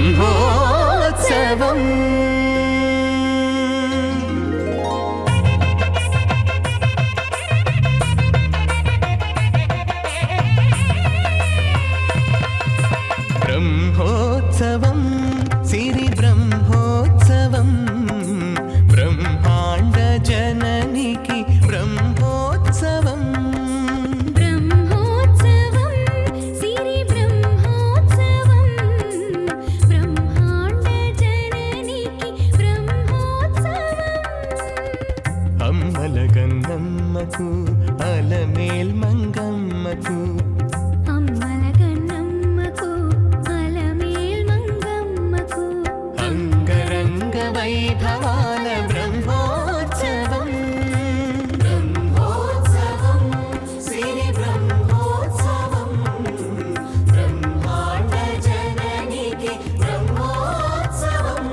ब्रह्मोत्सवम् ब्रह्मोत्सवम् सिरि ब्रह्मोत्सवम् ब्रह्माण्ड जननिकी ब्रह्मोत्सवम् అమ్మలగన్నమ్మకు అలమేల్ మంగమ్మకు అంగరంగ వైభవాల బ్రహ్మోత్సవం బ్రహ్మోత్సవం సిరి బ్రహ్మోత్సవం బ్రహ్మాండ జననికి బ్రహ్మోత్సవం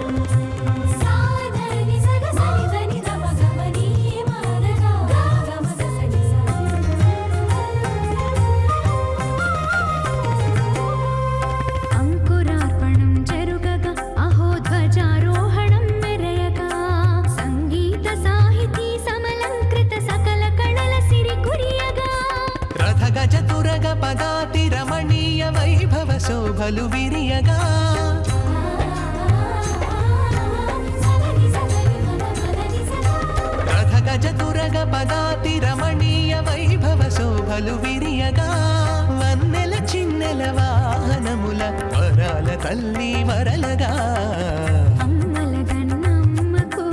సాధని సగసని దమగమని మాదగా గమగసని అంకురార్పణం జరుగగా అహో ధ్వజారోహణం మెరయగా సంగీత సాహితీ సమలంకృత సకల కళల సిరి కురియగా రథ గజ తురగ పదాతి రమణీయ వైభవ శోభలు విరియగా రథ గజ తురగ పదాతి రమణీయ వైభవ శోభలు విరియగా వన్నెల చిన్నెల వాహనముల వరాల తల్లి వరలగా అమ్మలగన్నమ్మకు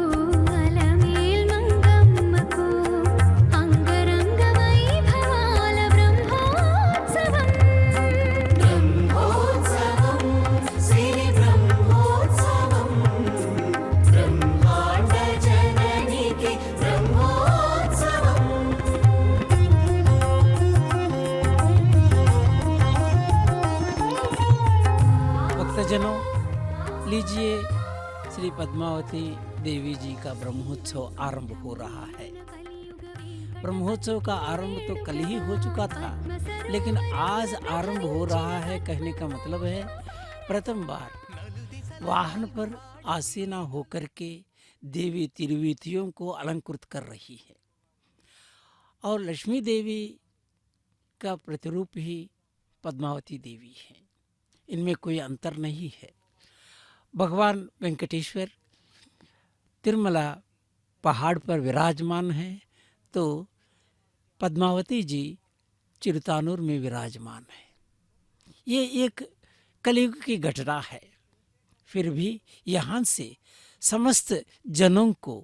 అలమేల్ మంగమ్మకు అంగరంగ వైభవాల బ్రహ్మోత్సవం బ్రహ్మోత్సవం సిరి బ్రహ్మోత్సవం బ్రహ్మాండ జననికి బ్రహ్మోత్సవం भक्तजनों, लीजिए श्री पद्मावती देवी जी का ब्रह्मोत्सव आरंभ हो रहा है। ब्रह्मोत्सव का आरंभ तो कल ही हो चुका था, लेकिन आज आरंभ हो रहा है। कहने का मतलब है प्रथम बार वाहन पर आसीना होकर के देवी तिरुवीथियों को अलंकृत कर रही है और लक्ष्मी देवी का प्रतिरूप ही पद्मावती देवी है। इनमें कोई अंतर नहीं है। भगवान वेंकटेश्वर तिरुमला पहाड़ पर विराजमान है, तो पद्मावती जी चिरतानूर में विराजमान है। ये एक कलयुग की घटना है, फिर भी यहाँ से समस्त जनों को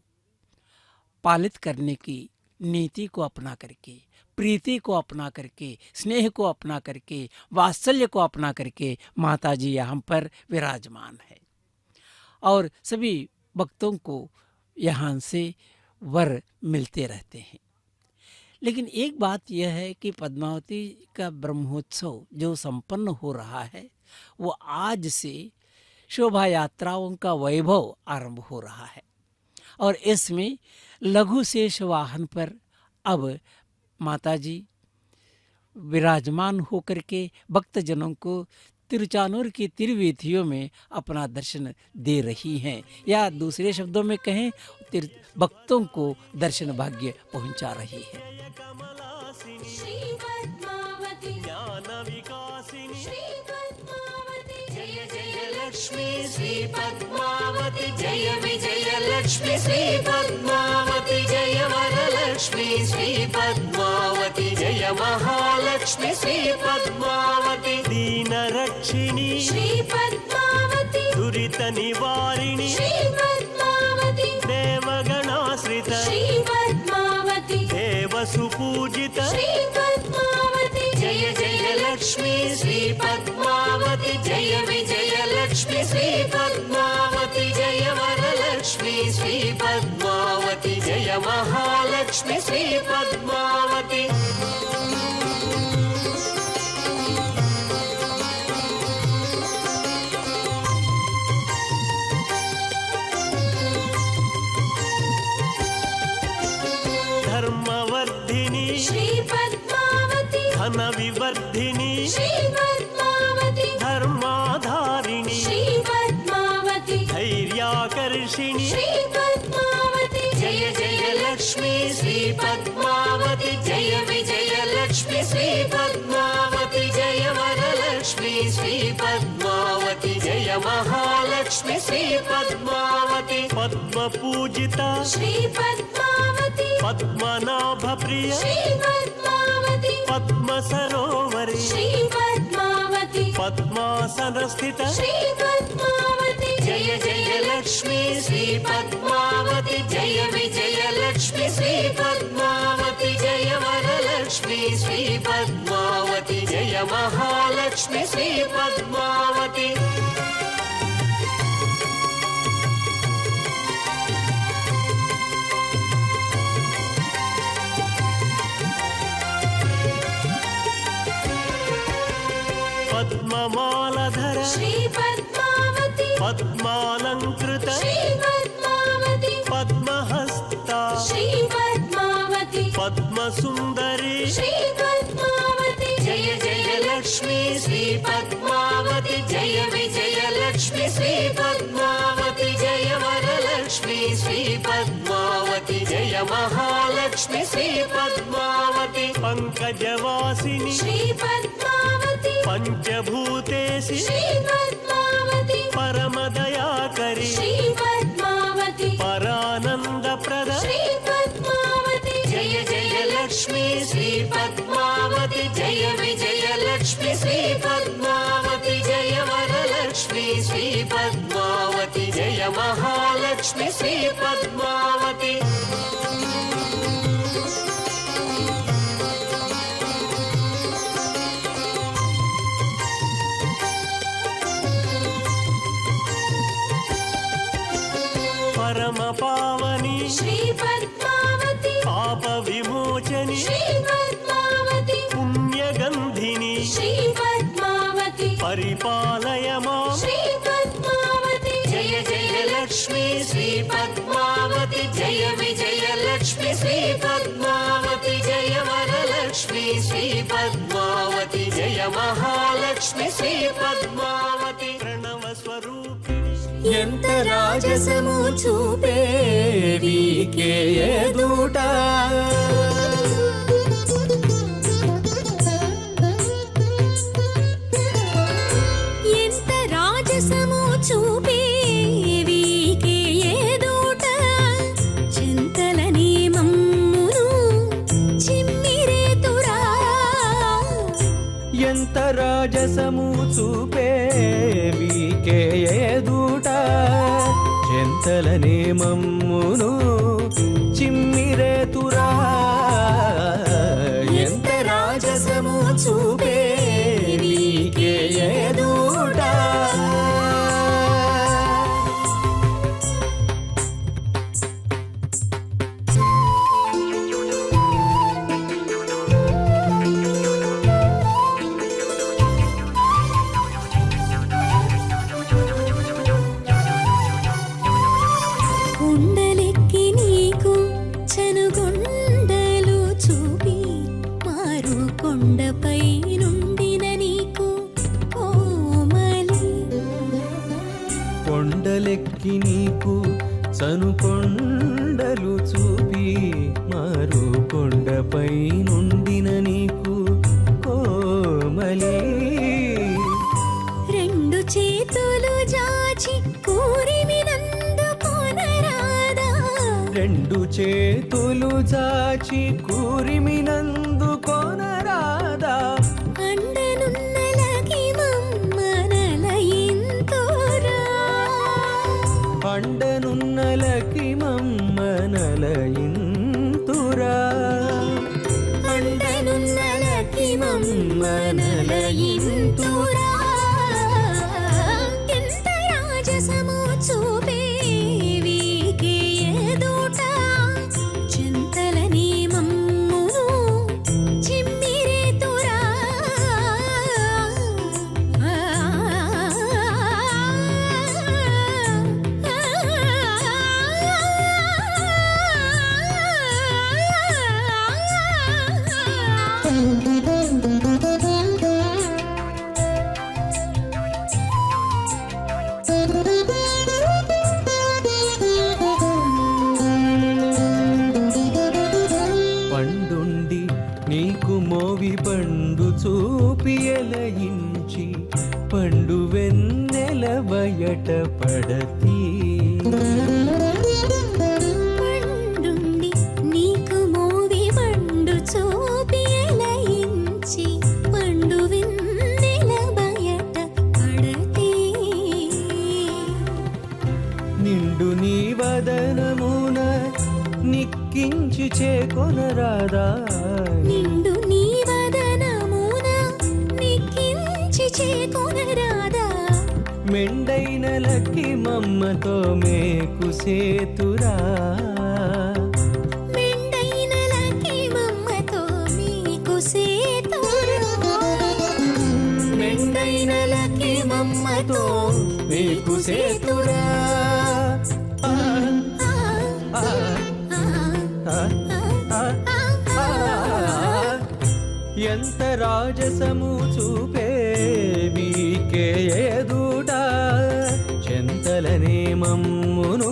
पालित करने की नीति को अपना करके, प्रीति को अपना करके, स्नेह को अपना करके, वात्सल्य को अपना करके माता जी यहाँ पर विराजमान है और सभी भक्तों को यहाँ से वर मिलते रहते हैं। लेकिन एक बात यह है कि पद्मावती का ब्रह्मोत्सव जो संपन्न हो रहा है, वो आज से शोभा यात्राओं का वैभव आरंभ हो रहा है और इसमें लघु शेष वाहन पर अब माता जी विराजमान होकर के भक्तजनों को तिरुचानूर की तिरुवीथियों में अपना दर्शन दे रही हैं, या दूसरे शब्दों में कहें भक्तों को दर्शन भाग्य पहुंचा रही है। श्री पद्मावती ज्ञान विकासिनी श्री पद्मावती जय जय लक्ष्मी श्री पद्मावती जय विजय लक्ष्मी श्री पद्मावती जय वरलक्ष्मी श्री पद्मावती जय महालक्ष्मी श्री पद्मावती दीन रक्षिणी श्री पद्मावती दुरित निवारिणी श्री पद्मावती देवगणाश्रित श्री पद्मावती देव सुपूजित श्री पद्मावती जय जय लक्ष्मी श्री पद्मावती जय विजय लक्ष्मी श्री पद्मावती जय वरलक्ष्मी श्री पद्मावती जय महालक्ष्मी श्री पद्मावती धर्मवर्धिनी श्री पद्मावती धन विवर्धिनी श्री पद्मावती धर्माधारिणी श्री శ్రీ పద్మావతి జయ వరలక్ష్మి శ్రీ పద్మావతి జయ మహాలక్ష్మి శ్రీ పద్మావతి పద్మ పూజిత శ్రీ పద్మావతి పద్మనాభ ప్రియ శ్రీ పద్మావతి పద్మ సరోవరి శ్రీ పద్మావతి పద్మాసన స్థిత శ్రీ పద్మావతి జయ జయ లక్ష్మి శ్రీ పద్మావతి జయ విజయ లక్ష్మి శ్రీ పద్మావతి జయ వరలక్ష్మి శ్రీ పద్మావతి జయ మహాలక్ష్మి శ్రీ పద్మావతి పద్మమాలధర శ్రీ పద్మావతి పద్మాలంకృత శ్రీ పద్మావతి పద్మహస్త శ్రీ పద్మావతి పద్మసుందరి శ్రీ పద్మావతి జయ జయ లక్ష్మి శ్రీ పద్మావతి జయ విజయ లక్ష్మి శ్రీ పద్మావతి జయ వరలక్ష్మి శ్రీ పద్మావతి జయ మహాలక్ష్మి శ్రీ పద్మావతి పంకజవాసిని శ్రీ పద్మావతి పంచభూతేసి శ్రీ పద్మావతి పరమదయాకరి శ్రీ పద్మావతి పరానందప్రద శ్రీ పద్మావతి జయ జయ లక్ష్మి శ్రీ పద్మావతి జయ విజయ లక్ష్మి శ్రీ పద్మావతి జయ వరలక్ష్మి శ్రీ పద్మావతి జయ మహాలక్ష్మి శ్రీ పద్మావతి పరమ పావని శ్రీ పద్మావతి పాప విమోచని శ్రీ పద్మావతి పుణ్యగంధిని శ్రీ పద్మావతి పరిపాలయ మాం శ్రీ పద్మావతి జయ జయ లక్ష్మి శ్రీ పద్మావతి జయ విజయ లక్ష్మి శ్రీ పద్మావతి జయ వరలక్ష్మి శ్రీ పద్మావతి జయ మహాలక్ష్మి శ్రీ పద్మావతి ప్రణవ స్వరూపిణి ఎంత రాజసము చూపేవికే ఎదుట ఎంత రాజసము చూపేవికే ఎదుట చింతలని మమ్మును చిమ్మిరేతురా ఎంత రాజసము చూపేవికే ఎదుట చెంతలనే మమ్మును చిమ్మిరేతురా ఎంత రాజసము చూపేవికే ఎదుట కొండలెక్కి నీకు చనుగొండలు చూపి మారు కొండపై నుండిన నీకు కోమలి కొండలెక్కి నీకు చనుకొండలు చూపి మారు కొండపై నుండిన నీకు కోమలి రెండు చేతులు జాచి కూరిమినందుకొనరాదా రెండు చేతులు చాచి కూరిమినందుకొనరాదా అండనున్నలకి మమ్మనలయింతురా అండనున్నలకి మమ్మనలయింతురా అండనున్నలకి మమ్మనలయింతురా ఎంత రాజసము చూపేవికే ఎదుట చింతలని మమ్మును చిమ్మిరేతురా రెండు చూపి ఎలయించి పండు వెన్నెల బయట పడతీ పండుండి నీకు మోవి పండు చూపి ఎలయించి పండు వెన్నెల బయట పడతే నిండు నీ వదనమున నిక్కించి చేకొనరాదా నిండు నీ వదనమున నిక్కించి చేకొనరాదా మెండైన లక్కి మమ్మతో మేకు సేతురా మెండైన లకి మమ్మతో మీకు సేతురా మెండైన లక్కి మమ్మతో మేకు సేతురా ఆ, ఆ, ఆ, ఆ, ఆ, ఆ, ఆ. ఎంత రాజసము చూపే వీకే ఎదుట చెంతలనే మమ్మును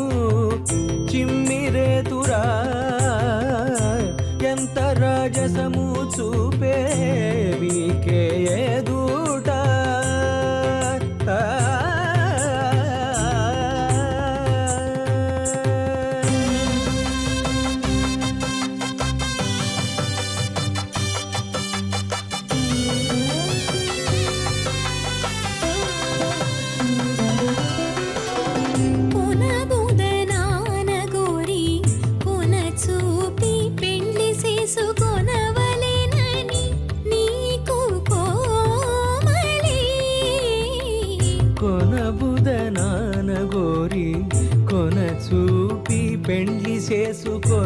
చిమ్మిరేతురా ఎంత రాజసము చూపే వీకే ఎదుట పునబుదనాన గోరి పున చూపి పెండ్లి చేసుకొనవలెనని నీకు కోమలి కొనబుదనాన గోరి కొన చూపి పెండ్లి చేసుకొనవలెనని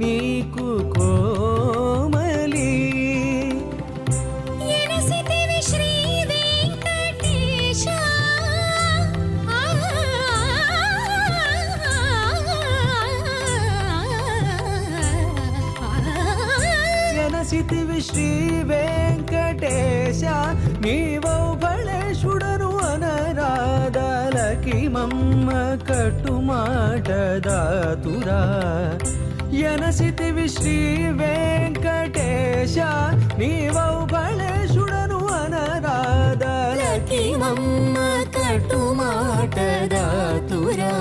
నీకు కోమలి ఎనసితివి శ్రీ వెంకటేశ ఎనసితివి శ్రీ వెంకటేశ నీవౌ బళేశుడను అనరాదాలకి మమ్మ కట్టుమాట దాతురా ఎనసితివి శ్రీ వెంకటేశ నీవౌ బళేశుడను అనరాదాలకి మమ్మ కట్టుమాట దాతురా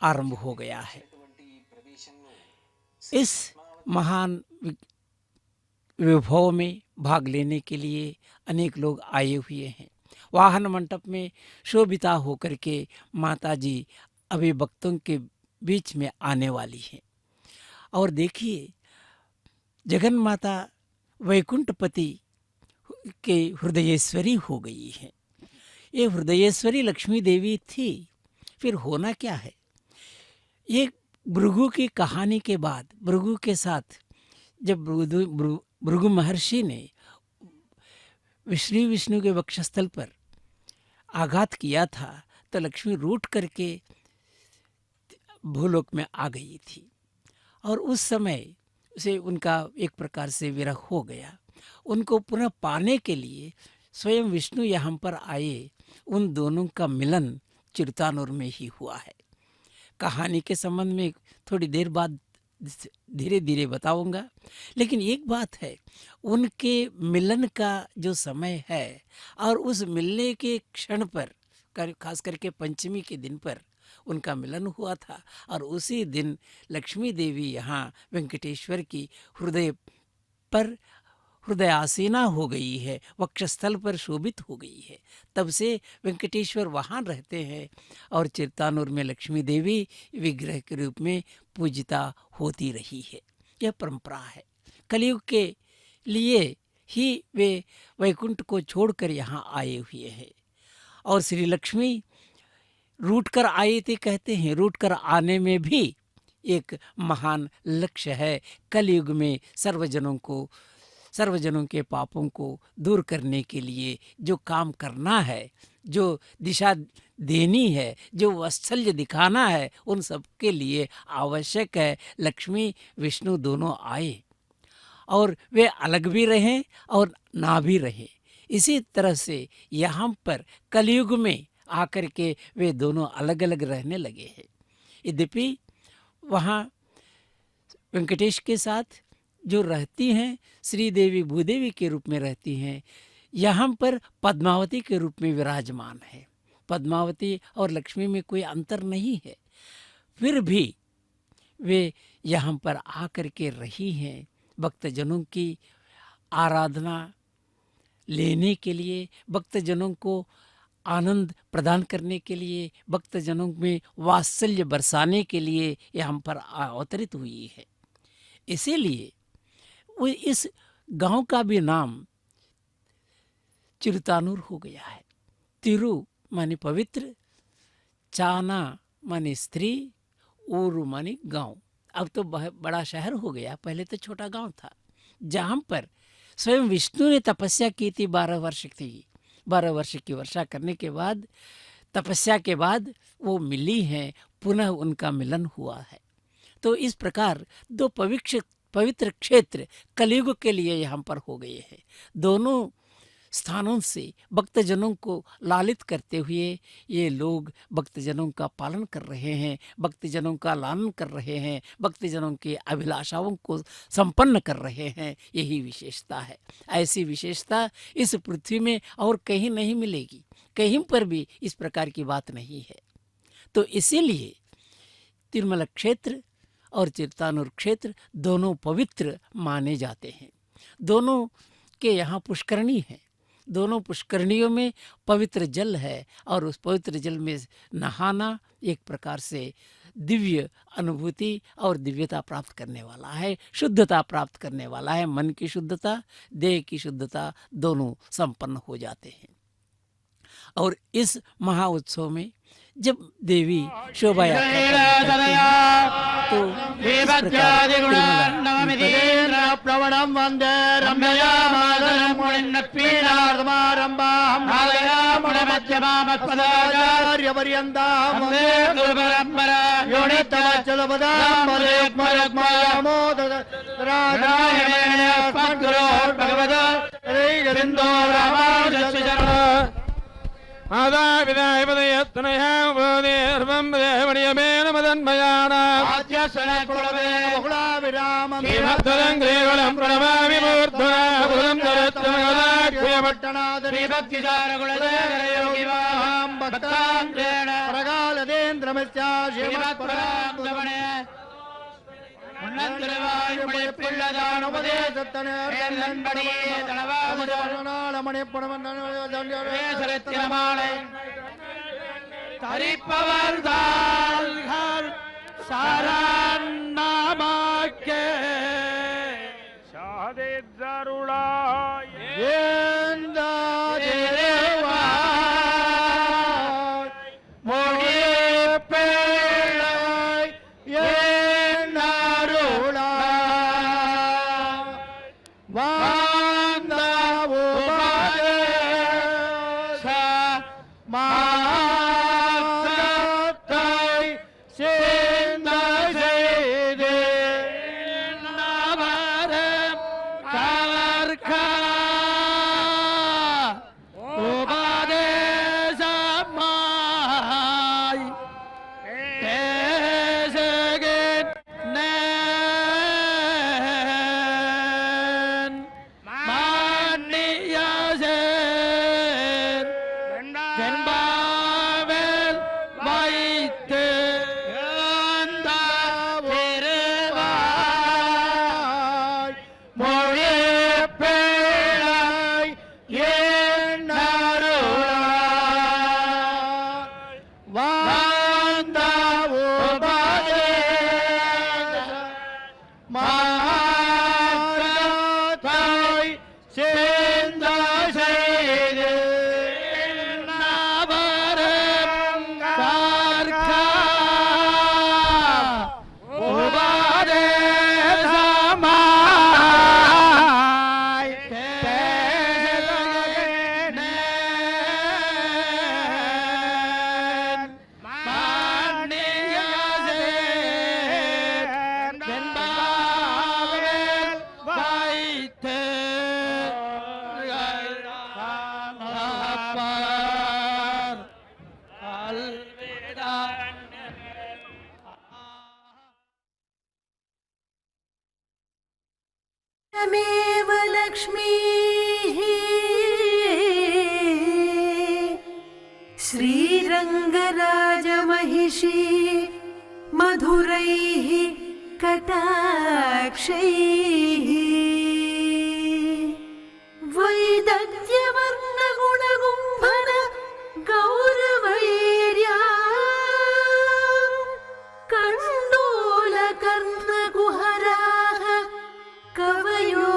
आरंभ हो गया है। इस महान विभव में भाग लेने के लिए अनेक लोग आए हुए हैं। वाहन मंडप में शोभिता होकर के माता जी अभी भक्तों के बीच में आने वाली हैं। और देखिए, जगन माता वैकुंठपति के हृदयेश्वरी हो गई है। ये हृदयेश्वरी लक्ष्मी देवी थी, फिर होना क्या है? ये भृगु की कहानी के बाद भृगु के साथ जब भृगु महर्षि ने श्री विष्णु के वक्षस्थल पर आघात किया था तो लक्ष्मी रूठ करके भूलोक में आ गई थी और उस समय उसे उनका एक प्रकार से विरह हो गया। उनको पुनः पाने के लिए स्वयं विष्णु यहाँ पर आए। उन दोनों का मिलन चिरतानुर में ही हुआ है। कहानी के संबंध में थोड़ी देर बाद धीरे धीरे बताऊंगा, लेकिन एक बात है, उनके मिलन का जो समय है और उस मिलने के क्षण पर खास करके पंचमी के दिन पर उनका मिलन हुआ था और उसी दिन लक्ष्मी देवी यहाँ वेंकटेश्वर की हृदय पर हृदयासीना हो गई है, वक्षस्थल पर शोभित हो गई है। तब से वेंकटेश्वर वहाँ रहते हैं और चिरतानुर में लक्ष्मी देवी विग्रह के रूप में पूजिता होती रही है। यह परंपरा है। कलयुग के लिए ही वे वैकुंठ को छोड़कर यहाँ आए हुए हैं और श्री लक्ष्मी रूठ कर आए थे, कहते हैं। रूठ कर आने में भी एक महान लक्ष्य है। कलयुग में सर्वजनों के पापों को दूर करने के लिए जो काम करना है, जो दिशा देनी है, जो वात्सल्य दिखाना है, उन सब के लिए आवश्यक है लक्ष्मी विष्णु दोनों आए। और वे अलग भी रहें और ना भी रहें। इसी तरह से यहाँ पर कलयुग में आकर के वे दोनों अलग अलग रहने लगे हैं। यद्यपि वहाँ वेंकटेश के साथ जो रहती हैं श्रीदेवी भूदेवी के रूप में रहती हैं, यहाँ पर पद्मावती के रूप में विराजमान है। पद्मावती और लक्ष्मी में कोई अंतर नहीं है, फिर भी वे यहाँ पर आकर के रही हैं भक्तजनों की आराधना लेने के लिए, भक्तजनों को आनंद प्रदान करने के लिए, भक्तजनों में वात्सल्य बरसाने के लिए यहाँ पर अवतरित हुई है। इसीलिए वो इस गांव का भी नाम चिरुतानूर हो गया है। तिरु माने पवित्र, चाना माने स्त्री, ऊरू माने गांव। अब तो बड़ा शहर हो गया, पहले तो छोटा गांव था, जहाँ पर स्वयं विष्णु ने तपस्या की थी। 12 वर्ष थी, 12 वर्ष की वर्षा करने के बाद, तपस्या के बाद वो मिली हैं, पुनः उनका मिलन हुआ है। तो इस प्रकार दो पवित्र क्षेत्र कलयुग के लिए यहाँ पर हो गए हैं। दोनों स्थानों से भक्तजनों को लालित करते हुए ये लोग भक्तजनों का पालन कर रहे हैं, भक्तजनों का लालन कर रहे हैं, भक्तजनों की अभिलाषाओं को संपन्न कर रहे हैं। यही विशेषता है। ऐसी विशेषता इस पृथ्वी में और कहीं नहीं मिलेगी, कहीं पर भी इस प्रकार की बात नहीं है। तो इसीलिए तिरुमला क्षेत्र और चिरुतानूर क्षेत्र दोनों पवित्र माने जाते हैं। दोनों के यहाँ पुष्करणी है, दोनों पुष्करणियों में पवित्र जल है और उस पवित्र जल में नहाना एक प्रकार से दिव्य अनुभूति और दिव्यता प्राप्त करने वाला है, शुद्धता प्राप्त करने वाला है। मन की शुद्धता, देह की शुद्धता दोनों संपन्न हो जाते हैं। और इस महा उत्सव में जब देवी शोभा यात्रा तो इस प्रकार प्रवणं वन्दे रम्यया मादरं मुनिन्नत्पीडार्धमारम्भां मध्यमामस्पदाचार्यपर्यन्तां वन्दे गुरुपरम्परा योनितवच्चलपदां भगवतो रामानुजस्य चरणं माता पिता पदयत्तनया उपदेर्वं देवणीयमेन मदन्मयानाम् आद्यसनकुलवे बहुलाविरामं श्रीभक्तदङ्ग्रेवलं प्रणमामि मूर्ध्ना पुरं दरत्तमगदाख्यपट्टनाथ श्रीभक्तिसारकुलदेवयोगिवाहं भक्ताङ्ग्रेण प्रगालदेन्द्रमित्या श्रीमत्पराङ्गमणे உன்னத்திருவாயுமணி பிள்ளதான் உபதேசத்தனே தனவாமுதனாலமணி பணமந்தனமாலை தரிப்பவர் தாள்கள் சாரான்னாமாக்கே சாதித்தருளாய் ஏந்தாதிருவா மொழி பிள்ளை மொழி வைத்து तमेव लक्ष्मीः श्रीरङ्गराजमहिषी मधुरैः कटाक्षैः वैदग्ध्यवर्णगुणगुम्भन गौरवैर्या कण्डोलकर्णकुहराः कवयो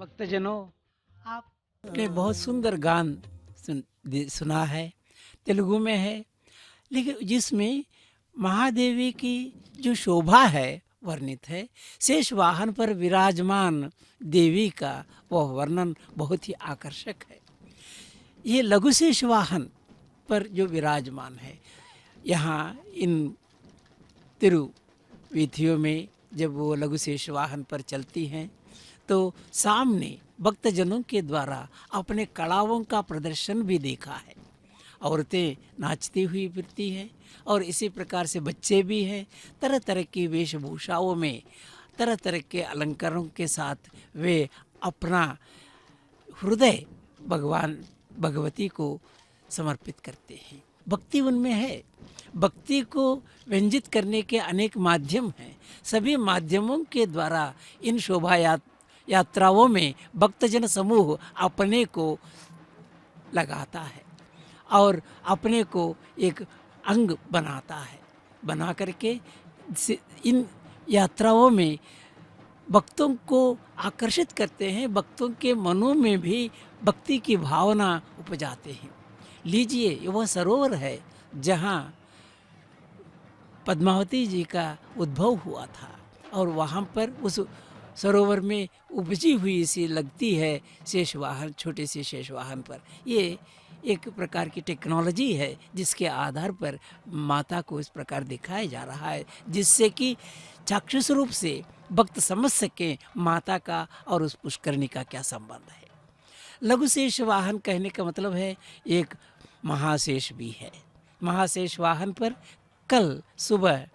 भक्तजनों, आपने बहुत सुंदर गान सुना है, तेलुगु में है, लेकिन जिसमें महादेवी की जो शोभा है वर्णित है। शेष वाहन पर विराजमान देवी का वह वर्णन बहुत ही आकर्षक है। ये लघु शेष वाहन पर जो विराजमान है, यहाँ इन तिरुवीथियों में जब वो लघु शेष वाहन पर चलती हैं तो सामने भक्तजनों के द्वारा अपने कलाओं का प्रदर्शन भी देखा है। औरतें नाचती हुई फिरती हैं और इसी प्रकार से बच्चे भी हैं। तरह तरह की वेशभूषाओं में, तरह तरह के अलंकारों के साथ वे अपना हृदय भगवान भगवती को समर्पित करते हैं। भक्ति उनमें है। भक्ति को व्यंजित करने के अनेक माध्यम हैं। सभी माध्यमों के द्वारा इन शोभा यात्राओं में भक्तजन समूह अपने को लगाता है और अपने को एक अंग बनाता है। बना करके इन यात्राओं में भक्तों को आकर्षित करते हैं। भक्तों के मनों में भी भक्ति की भावना उपजाते हैं। लीजिए, ये वह सरोवर है जहाँ पद्मावती जी का उद्भव हुआ था और वहाँ पर उस सरोवर में उपजी हुई सी लगती है शेषवाहन, छोटे से शेषवाहन पर। ये एक प्रकार की टेक्नोलॉजी है जिसके आधार पर माता को इस प्रकार दिखाया जा रहा है, जिससे कि चाक्षुष रूप से भक्त समझ सकें माता का और उस पुष्करणी का क्या संबंध है। लघु शेष वाहन कहने का मतलब है एक महाशेष भी है। महाशेष वाहन पर कल सुबह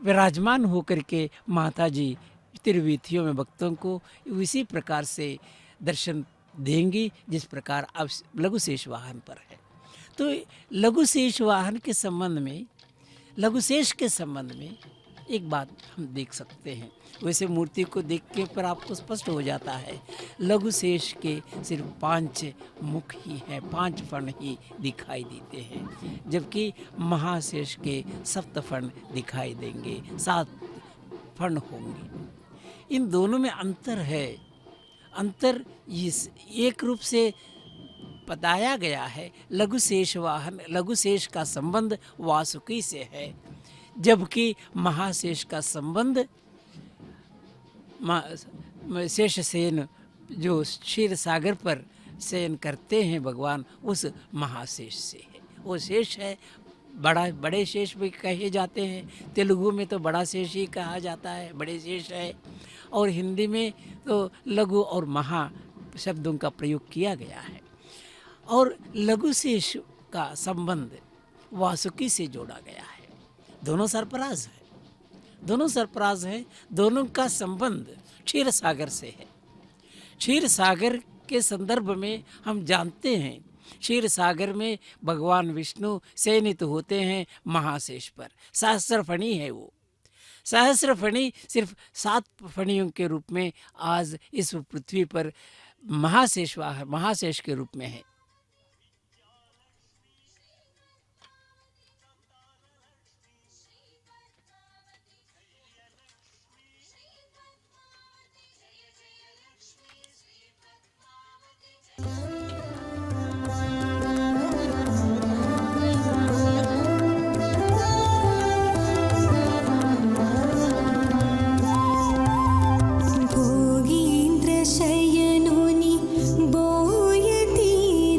विराजमान होकर के माता जी तिरुवीथियों में भक्तों को इसी प्रकार से दर्शन देंगी जिस प्रकार अब लघु शेष वाहन पर है। तो लघु शेष वाहन के संबंध में, लघु शेष के संबंध में एक बात हम देख सकते हैं। वैसे मूर्ति को देख के पर आपको स्पष्ट हो जाता है, लघु शेष के सिर्फ 5 मुख ही हैं, 5 फण ही दिखाई देते हैं, जबकि महाशेष के 7 फण दिखाई देंगे, 7 फण होंगे। इन दोनों में अंतर है। अंतर इस एक रूप से बताया गया है। लघु शेष वाहन, लघु शेष का संबंध वासुकी से है, जबकि महाशेष का संबंध शेषसेन जो क्षीर सागर पर शयन करते हैं भगवान, उस महाशेष से है। वो शेष है, बड़े शेष भी कहे जाते हैं। तेलुगु में तो बड़ा शेष ही कहा जाता है, बड़े शेष है, और हिंदी में तो लघु और महा शब्दों का प्रयोग किया गया है। और लघु शेष का संबंध वासुकी से जोड़ा गया है। दोनों सरफराज हैं, दोनों सरफराज हैं। दोनों का संबंध क्षीर सागर से है। क्षीर सागर के संदर्भ में हम जानते हैं, क्षीर सागर में भगवान विष्णु शयनित होते हैं महाशेष पर। सहस्रफणी है वो। सहस्रफणी सिर्फ 7 फणियों के रूप में आज इस पृथ्वी पर महाशेष के रूप में है। भोगीन्द्रशयनुनि बोयतीरे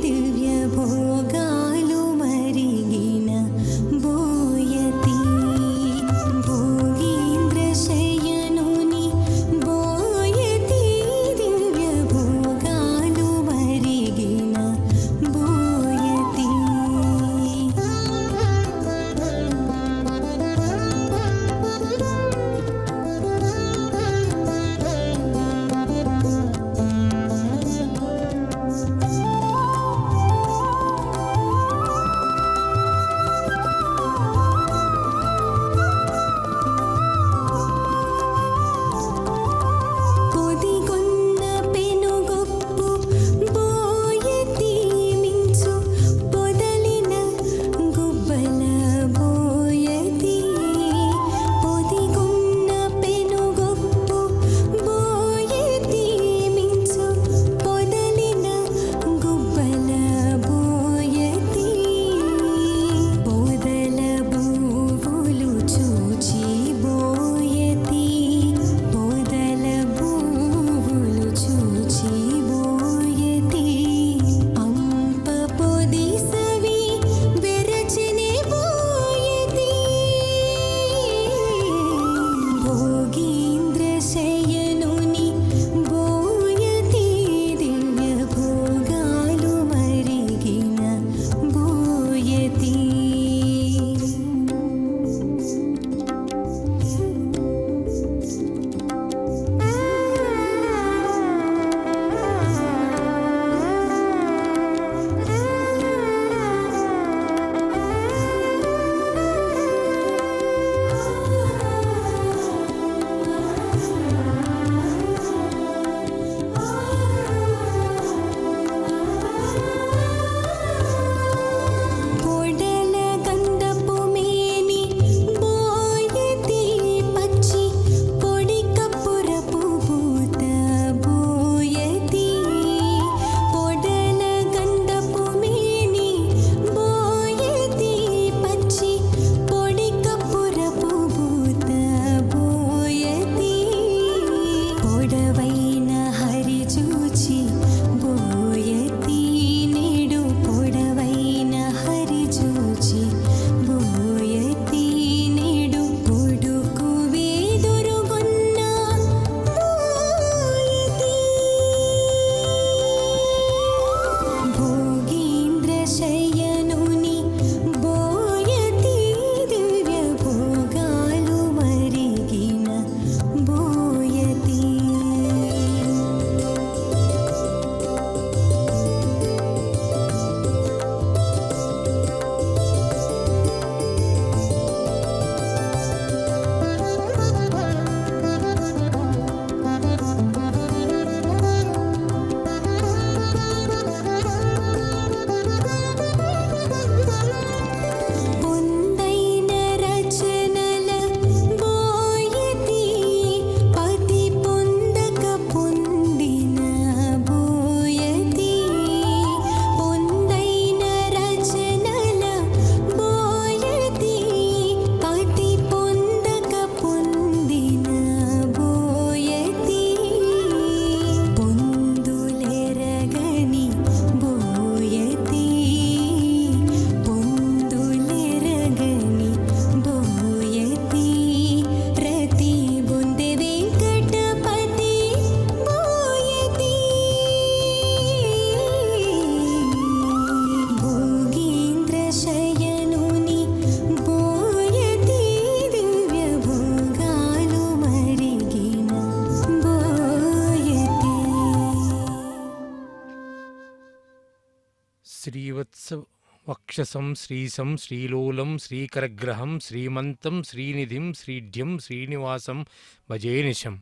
वक्षसं श्रीशं श्रीलोलं श्रीकरग्रहं श्रीमन्तं श्रीनिधिं श्रीढ्यं श्रीनिवासं भजे निशम्।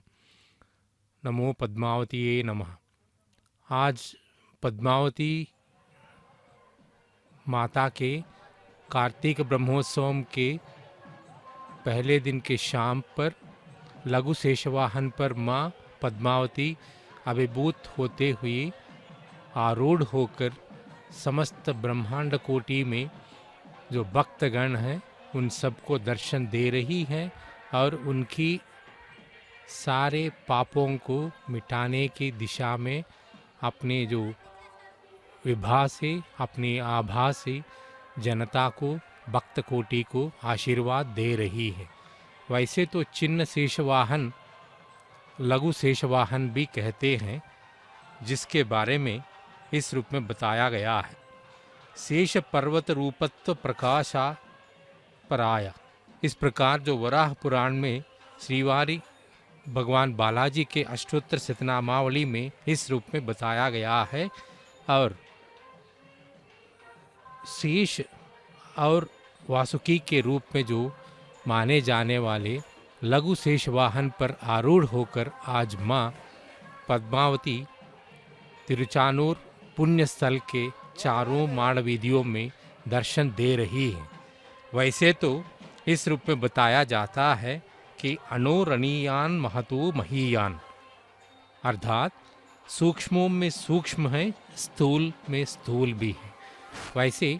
नमो पद्मावतीये नमः। आज पद्मावती माता के कार्तिक ब्रह्मोत्सव के पहले दिन के शाम पर लघु शेषवाहन पर माँ पद्मावती अभिभूत होते हुए आरूढ़ होकर समस्त ब्रह्मांड कोटि में जो भक्तगण हैं उन सबको दर्शन दे रही है और उनकी सारे पापों को मिटाने की दिशा में अपने जो विभा से अपनी आभा से जनता को भक्त कोटि को आशीर्वाद दे रही है। वैसे तो चिन्ह शेषवाहन लघु शेषवाहन भी कहते हैं, जिसके बारे में इस रूप में बताया गया है। शेष पर्वत रूपत्व प्रकाशा पराया। इस प्रकार जो वराह पुराण में श्रीवारी भगवान बालाजी के अष्टोत्तर शतनामावली में इस रूप में बताया गया है। और शेष और वासुकी के रूप में जो माने जाने वाले लघु शेष वाहन पर आरूढ़ होकर आज माँ पद्मावती तिरुचानूर पुण्य स्थल के चारों माणवीदियों में दर्शन दे रही है। वैसे तो इस रूप में बताया जाता है कि अणोरणीयान महतो महीयान, अर्थात सूक्ष्मों में सूक्ष्म है, स्थूल में स्थूल भी है। वैसे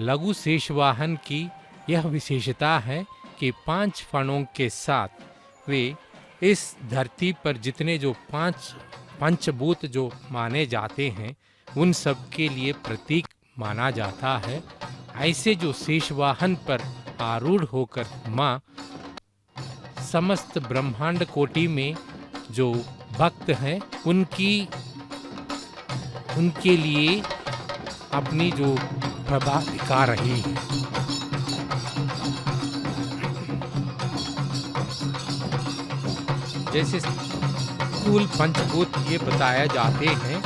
लघु शेषवाहन की यह विशेषता है कि 5 फणों के साथ वे इस धरती पर जितने जो 5 पंचभूत जो माने जाते हैं उन सब के लिए प्रतीक माना जाता है। ऐसे जो शेषवाहन पर आरूढ़ होकर माँ समस्त ब्रह्मांड कोटि में जो भक्त हैं उनके लिए अपनी जो प्रभा दिखा रही है। जैसे स्थूल पंचभूत ये बताया जाते हैं,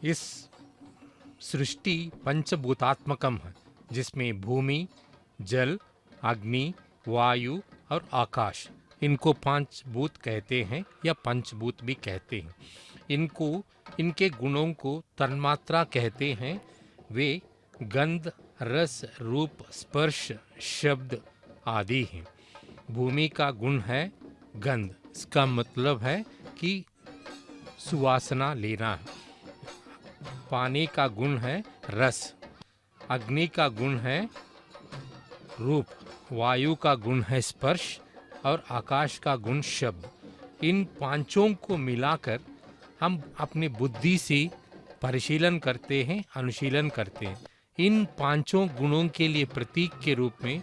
इस सृष्टि पंचभूतात्मकम है, जिसमें भूमि, जल, अग्नि, वायु और आकाश, इनको 5 भूत कहते हैं या पंचभूत भी कहते हैं। इनके गुणों को तन्मात्रा कहते हैं। वे गंध, रस, रूप, स्पर्श, शब्द आदि हैं। भूमि का गुण है गंध। इसका मतलब है कि सुवासना लेना है। पानी का गुण है रस, अग्नि का गुण है रूप, वायु का गुण है स्पर्श और आकाश का गुण शब्द। इन पांचों को मिलाकर हम अपनी बुद्धि से परिशीलन करते हैं, अनुशीलन करते हैं। इन पांचों गुणों के लिए प्रतीक के रूप में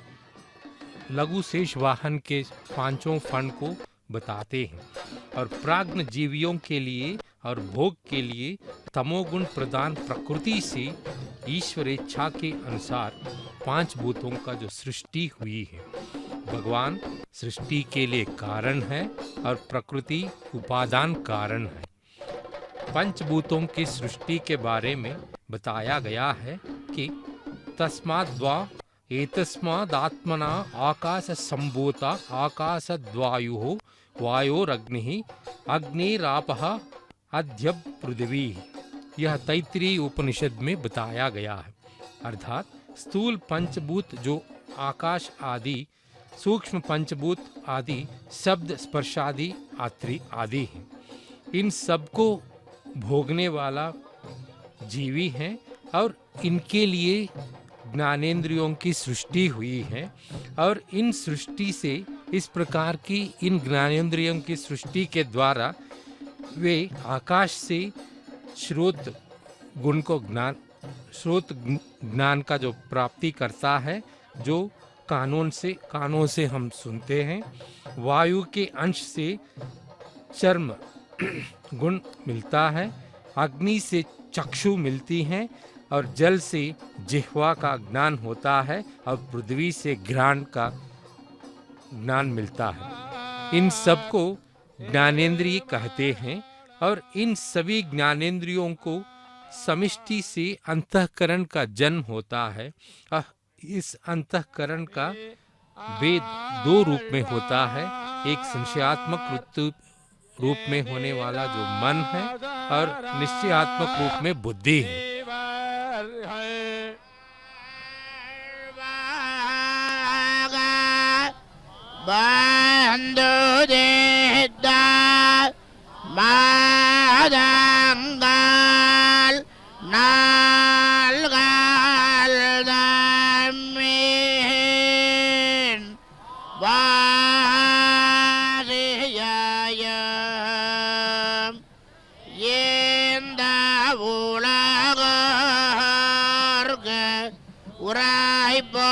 लघु शेष वाहन के पांचों फंड को बताते हैं और प्राज्ञ जीवियों के लिए और भोग के लिए तमोगुण प्रदान प्रकृति से ईश्वर इच्छा के अनुसार पांच भूतों का जो सृष्टि हुई है। भगवान सृष्टि के लिए कारण है और प्रकृति उपादान कारण है। पंचभूतों की सृष्टि के बारे में बताया गया है कि तस्माद्वा एतस्मादात्मना आकाश संभूता आकाशद्वायुः वायोरग्निः अग्निरापः अद्य पृथ्वी। यह तैत्तिरीय उपनिषद में बताया गया है। अर्थात स्थूल पंचभूत जो आकाश आदि, सूक्ष्म पंचभूत आदि, शब्द स्पर्शादि आदि हैं। इन सबको भोगने वाला जीवी हैं और इनके लिए ज्ञानेंद्रियों की सृष्टि हुई है और इन सृष्टि से इस प्रकार की इन ज्ञानेंद्रियों की सृष्टि के द्वारा वे आकाश से श्रोत गुण को श्रोत ज्ञान का जो प्राप्ति करता है, जो कानों से हम सुनते हैं। वायु के अंश से चर्म गुण मिलता है, अग्नि से चक्षु मिलती हैं और जल से जिह्वा का ज्ञान होता है और पृथ्वी से घ्राण का ज्ञान मिलता है। इन सबको ज्ञानेंद्रिय कहते हैं और इन सभी ज्ञानेंद्रियों को समिष्टि से अंतःकरण का जन्म होता है। इस अंतःकरण का वेद दो रूप में होता है, एक संशयात्मक रूप में होने वाला जो मन है और निश्चयात्मक रूप में बुद्धि है। बंधु देता मादंगल नालगल दमीन वारियायम येंदा उलगर्ग उराइबा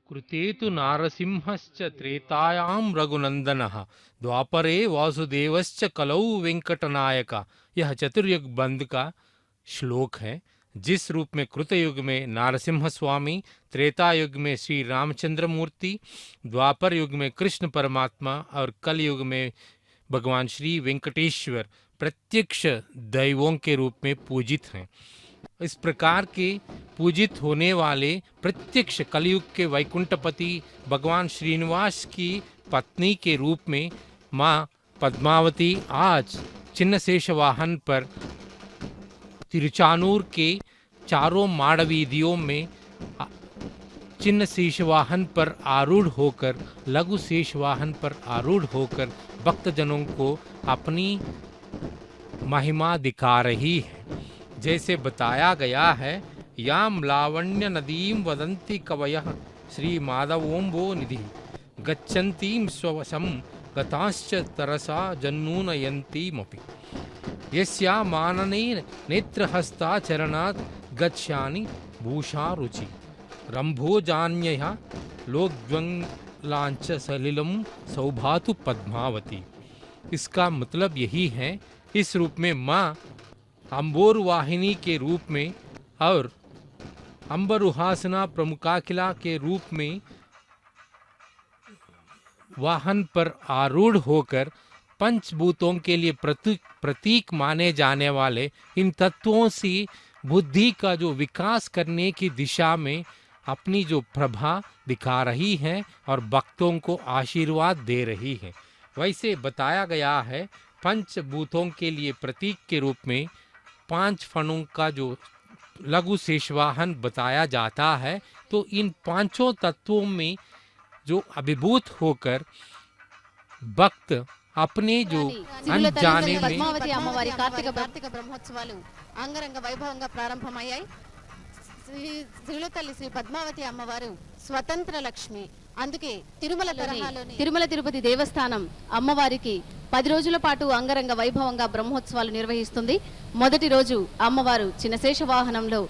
कृतेतु नारसिंहश्च त्रेतायां रघुनंदनः द्वापरे वासुदेवश्च कलौ वेंकटनायक। यह चतुर्युग बंद का श्लोक है। जिस रूप में कृतयुग में नारसिंह स्वामी, त्रेता युग में श्री रामचंद्र मूर्ति, द्वापर युग में कृष्ण परमात्मा और कलयुग में भगवान श्री वेंकटेश्वर प्रत्यक्ष दैवों के रूप में पूजित हैं। इस प्रकार के पूजित होने वाले प्रत्यक्ष कलयुग के वैकुंठपति भगवान श्रीनिवास की पत्नी के रूप में माँ पद्मावती आज चिन्नशेष वाहन पर तिरुचानूर के चारों माड़वीधियों में चिन्ह शेष वाहन पर आरूढ़ होकर, लघु शेष वाहन पर आरूढ़ होकर भक्तजनों को अपनी महिमा दिखा रही है। जैसे बताया गया है, याम लावण्य नदीम वदंती कवयः श्री माधवोंबो निधि गच्छन्तीं स्ववशं गताश्च तरसा जन्नूनयन्तीमपि यस्या मानने नेत्रहस्ताचरणात् गच्छानि भूषा रुचि रंभोजान्यः लोकज्वलांच सलिलं सौभातु पद्मावती। इसका मतलब यही है, इस रूप में माँ अंबोर वाहिनी के रूप में और अंबरुहासना प्रमुखाखिला के रूप में वाहन पर आरूढ़ होकर पंचभूतों के लिए प्रतीक माने जाने वाले इन तत्वों से बुद्धि का जो विकास करने की दिशा में अपनी जो प्रभा दिखा रही है और भक्तों को आशीर्वाद दे रही है। वैसे बताया गया है, पंचभूतों के लिए प्रतीक के रूप में 5 फणों का जो लघु शेषवाहन बताया जाता है, तो इन 5 तत्वों में जो अभिभूत होकर भक्त अपने जो अनजाने में పద్మావతి అమ్మవారి కార్తీక బ్రహ్మోత్సవాలు అంగరంగ వైభవంగా ప్రారంభమయ్యాయి. శ్రీలతల్లి శ్రీ పద్మావతి అమ్మవారు స్వతంత్ర లక్ష్మి. అందుకే తిరుమల తిరుపతి దేవస్థానం అమ్మవారికి 10 రోజుల పాటు అంగరంగ వైభవంగా బ్రహ్మోత్సవాలు నిర్వహిస్తుంది. మొదటి రోజు అమ్మవారు చిన్నశేష వాహనంలో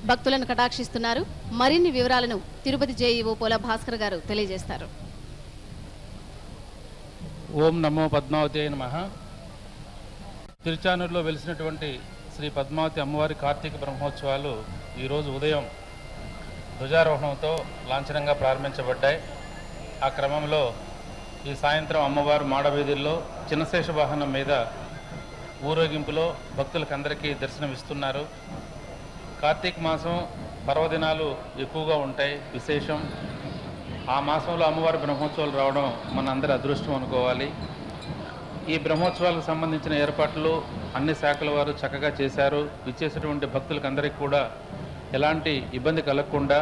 భక్తులను కటాక్షిస్తున్నారు. మరిన్ని వివరాలను తిరుపతి జేఈఓ పోల భాస్కర్ గారు తెలియజేస్తారు. ఓం నమో పద్మావతి నమః. తిరుచానూరులో వెలిసినటువంటి శ్రీ పద్మావతి అమ్మవారి కార్తీక బ్రహ్మోత్సవాలు ఈరోజు ఉదయం ధ్వజారోహణంతో లాంఛనంగా ప్రారంభించబడ్డాయి. ఆ క్రమంలో ఈ సాయంత్రం అమ్మవారు మాడవీధుల్లో చిన్నశేష వాహనం మీద ఊరేగింపులో భక్తులకందరికీ దర్శనమిస్తున్నారు. కార్తీక మాసం పర్వదినాలు ఎక్కువగా ఉంటాయి, విశేషం. ఆ మాసంలో అమ్మవారి బ్రహ్మోత్సవాలు రావడం మన అందరి అదృష్టం అనుకోవాలి. ఈ బ్రహ్మోత్సవాలకు సంబంధించిన ఏర్పాట్లు అన్ని శాఖల వారు చక్కగా చేశారు. విచ్చేసినటువంటి భక్తులకు అందరికీ కూడా ఎలాంటి ఇబ్బంది కలగకుండా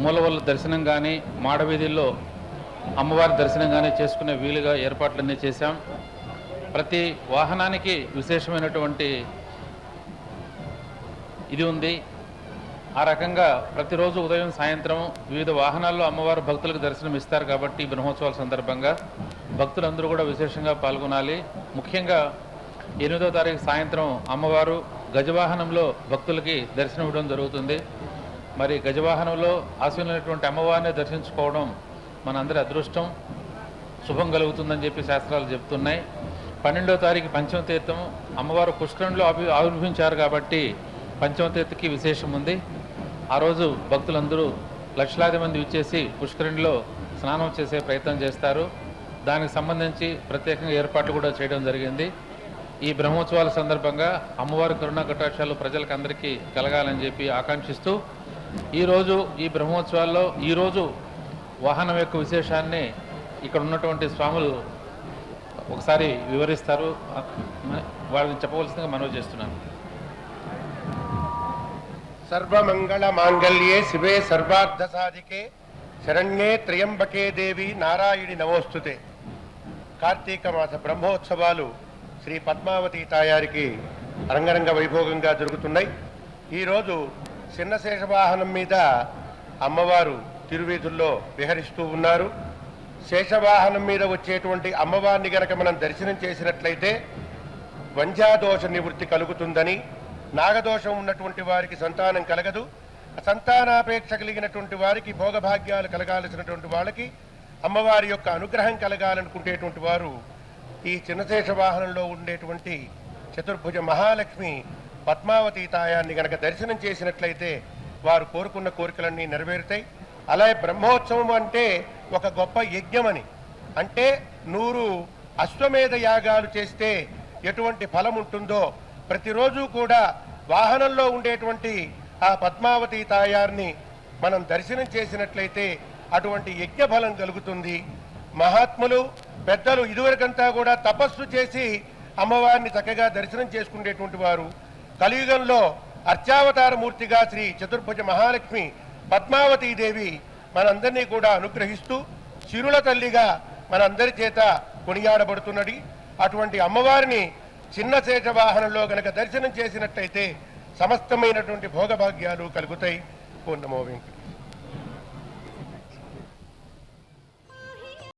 మూలవల్ల దర్శనం కానీ, మాడవీధుల్లో అమ్మవారి దర్శనం కానీ చేసుకునే వీలుగా ఏర్పాట్లన్నీ చేశాం. ప్రతి వాహనానికి విశేషమైనటువంటి ఇది ఉంది. ఆ రకంగా ప్రతిరోజు ఉదయం సాయంత్రం వివిధ వాహనాల్లో అమ్మవారు భక్తులకు దర్శనం ఇస్తారు. కాబట్టి బ్రహ్మోత్సవాల సందర్భంగా భక్తులందరూ కూడా విశేషంగా పాల్గొనాలి. ముఖ్యంగా 8వ తారీఖు సాయంత్రం అమ్మవారు గజవాహనంలో భక్తులకి దర్శనం ఇవ్వడం జరుగుతుంది. మరి గజవాహనంలో ఆశీనులైనటువంటి అమ్మవారిని దర్శించుకోవడం మనందరి అదృష్టం, శుభం కలుగుతుందని చెప్పి శాస్త్రాలు చెప్తున్నాయి. 12వ తారీఖు పంచమ తీర్థం అమ్మవారు పుష్కరంలో ఆవిర్భవించారు కాబట్టి పంచమ తీర్థకి విశేషం ఉంది. ఆ రోజు భక్తులందరూ లక్షలాది మంది విచ్చేసి పుష్కరిణిలో స్నానం చేసే ప్రయత్నం చేస్తారు. దానికి సంబంధించి ప్రత్యేకంగా ఏర్పాట్లు కూడా చేయడం జరిగింది. ఈ బ్రహ్మోత్సవాల సందర్భంగా అమ్మవారి కరుణా కటాక్షాలు ప్రజలకు అందరికీ కలగాలని చెప్పి ఆకాంక్షిస్తూ ఈరోజు ఈ బ్రహ్మోత్సవాల్లో ఈరోజు వాహనం యొక్క విశేషాన్ని ఇక్కడ ఉన్నటువంటి స్వాములు ఒకసారి వివరిస్తారు. వాళ్ళని చెప్పవలసిందిగా మనవి చేస్తున్నాను. సర్వమంగళ మాంగళ్యే శివే సర్వార్థ సాధికే శరణ్యే త్రయంబకే దేవి నారాయణి నమోస్తుతే. కార్తీక మాస బ్రహ్మోత్సవాలు శ్రీ పద్మావతి తాయారికి రంగరంగ వైభోగంగా జరుగుతున్నాయి. ఈరోజు చిన్న శేషవాహనం మీద అమ్మవారు తిరువీధుల్లో విహరిస్తూ ఉన్నారు. శేషవాహనం మీద వచ్చేటువంటి అమ్మవారిని గనక మనం దర్శనం చేసినట్లయితే వంధ్యాదోష నివృత్తి కలుగుతుందని, నాగదోషం ఉన్నటువంటి వారికి సంతానం కలగదు, సంతానాపేక్ష కలిగినటువంటి వారికి భోగభాగ్యాలు కలగాల్సినటువంటి వాళ్ళకి అమ్మవారి యొక్క అనుగ్రహం కలగాలనుకునేటువంటి వారు ఈ చిన్నశేష వాహనంలో ఉండేటువంటి చతుర్భుజ మహాలక్ష్మి పద్మావతి తాయాన్ని గనక దర్శనం చేసినట్లయితే వారు కోరుకున్న కోరికలన్నీ నెరవేరుతాయి. అలాగే బ్రహ్మోత్సవం అంటే ఒక గొప్ప యజ్ఞమని, అంటే 100 అశ్వమేధ యాగాలు చేస్తే ఎటువంటి ఫలం ఉంటుందో ప్రతిరోజు కూడా వాహనంలో ఉండేటువంటి ఆ పద్మావతి తాయారిని మనం దర్శనం చేసినట్లయితే అటువంటి యజ్ఞ ఫలం కలుగుతుంది. మహాత్ములు పెద్దలు ఇదివరకంతా కూడా తపస్సు చేసి అమ్మవారిని చక్కగా దర్శనం చేసుకునేటువంటి వారు. కలియుగంలో అర్చావతార మూర్తిగా శ్రీ చతుర్భుజ మహాలక్ష్మి పద్మావతీ దేవి మనందరినీ కూడా అనుగ్రహిస్తూ చిరుల తల్లిగా మనందరి చేత కొనియాడబడుతున్నది. అటువంటి అమ్మవారిని చిన్న శేష వాహనంలో గనక దర్శనం చేసినట్లయితే సమస్తమైనటువంటి భోగభాగ్యాలు కలుగుతాయి. ఓం నమో వెంకటేశాయ.